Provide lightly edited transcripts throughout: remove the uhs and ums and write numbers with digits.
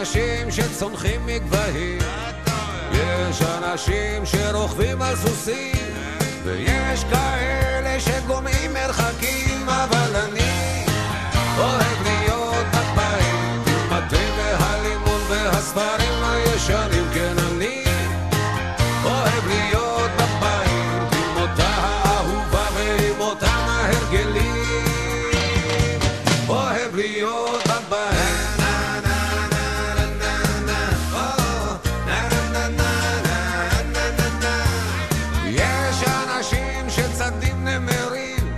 אנשים שצונחים מגבהים, יש אנשים שרוכבים על סוסים, ויש כאלה שגומעים מרחקים, אבל אני אוהב להיות בבית עם התה והלימון והספרים הישנים. כן, אני אוהב להיות בבית עם אותה האהובה ועם אותם ההרגלים. אוהב להיות בבית. יש אנשים שצדים נמרים,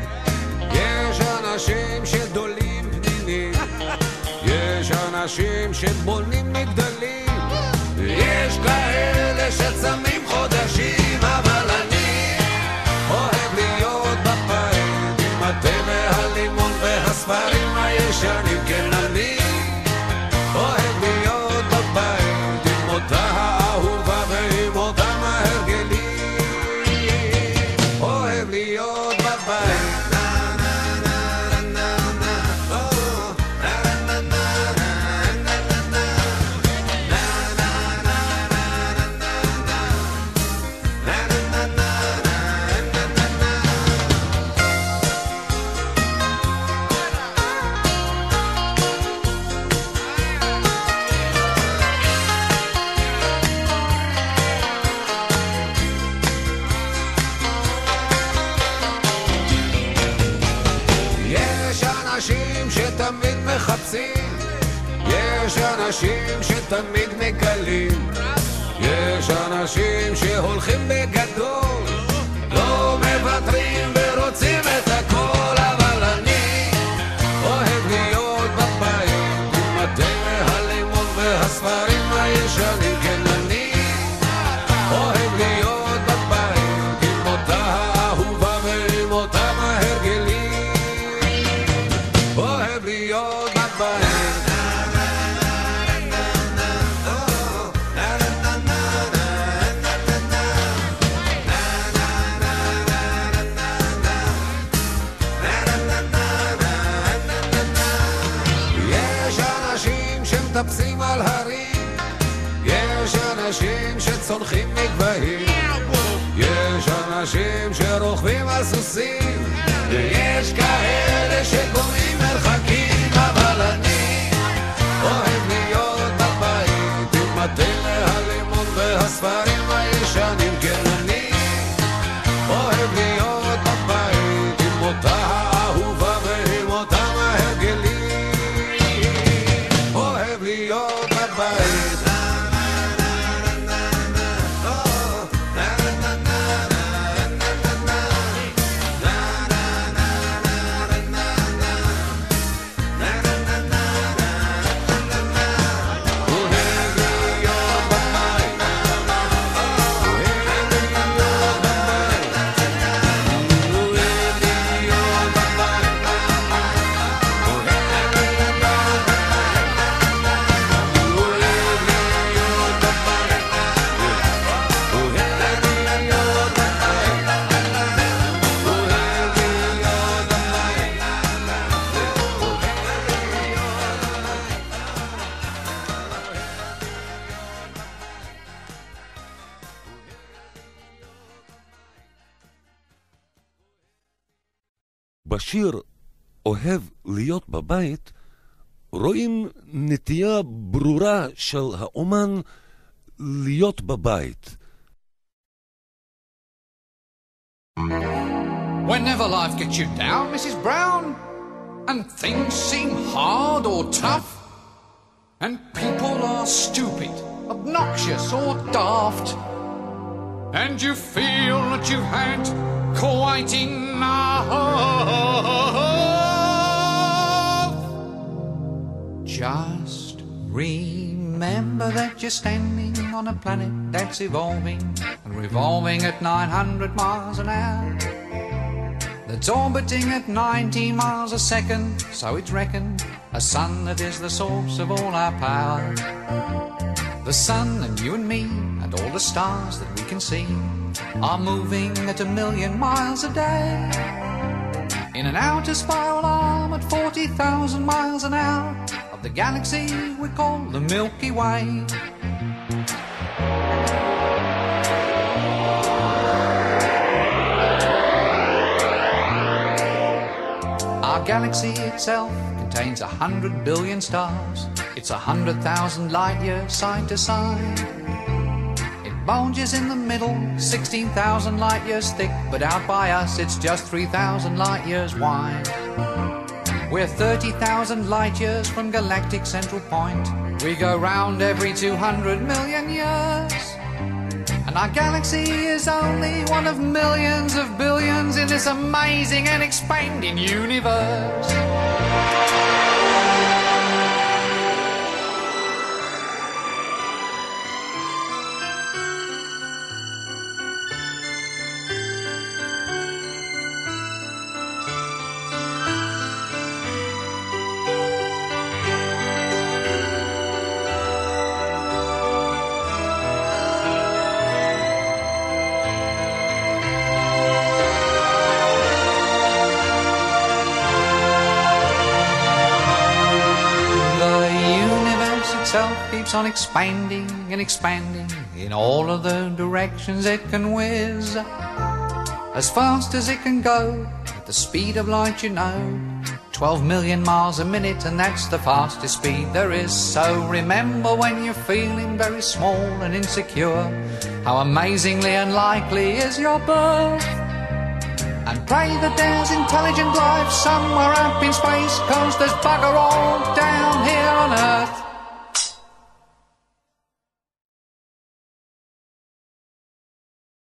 יש אנשים שדולים פנינים, יש אנשים שבונים מגדלים, יש כאלה שצמים חודשים, אבל אני אוהב להיות בבית עם התה והלימון והספרים הישנים. כן, אני אוהב להיות בבית עם אותה האהובה ועם אותם ההרגלים. אוהב להיות בבית. שתמיד מחפשים, יש אנשים שתמיד מגלים, יש אנשים שהולכים בגדול, לא מוותרים ורוצים את הכל, אבל אני אוהב להיות בבית עם התה והלימון והספרים הישנים. כן, אני אוהב להיות בבית עם אותה האהובה ועם אותם ההרגלים. אוהב להיות בבית. יש אנשים שמטפסים על הרים, יש אנשים שצונחים מגבהים, יש אנשים שרוכבים על סוסים, ויש כאלה שגומעים מרחקים, אבל אני אוהב להיות בבית עם התה והלימון והספרים הישנים. כן, אני אוהב להיות בבית עם אותה האהובה ועם אותם ההרגלים. אוהב להיות בבית. בשיר אוהב להיות בבית רואים נטייה ברורה של האומן להיות בבית. Whenever life gets you down, Mrs. Brown, and things seem hard or tough, and people are stupid, obnoxious or daft, and you feel that you've had quite enough, just remember that you're standing on a planet that's evolving and revolving at 900 miles an hour, that's orbiting at 19 miles a second, so it's reckoned, a sun that is the source of all our power. The sun and you and me and all the stars that we can see are moving at 1,000,000 miles a day in an outer spiral arm at 40,000 miles an hour, of the galaxy we call the Milky Way. Our galaxy itself contains 100 billion stars. It's 100,000 light years side to side. It bulges in the middle, 16,000 light years thick, but out by us it's just 3,000 light years wide. We're 30,000 light years from galactic central point. We go round every 200 million years. And our galaxy is only one of millions of billions in this amazing and expanding universe. Keeps on expanding and expanding in all of the directions it can whiz, as fast as it can go, at the speed of light, you know, 12 million miles a minute, and that's the fastest speed there is. So remember, when you're feeling very small and insecure, how amazingly unlikely is your birth, and pray that there's intelligent life somewhere up in space, 'cause there's bugger all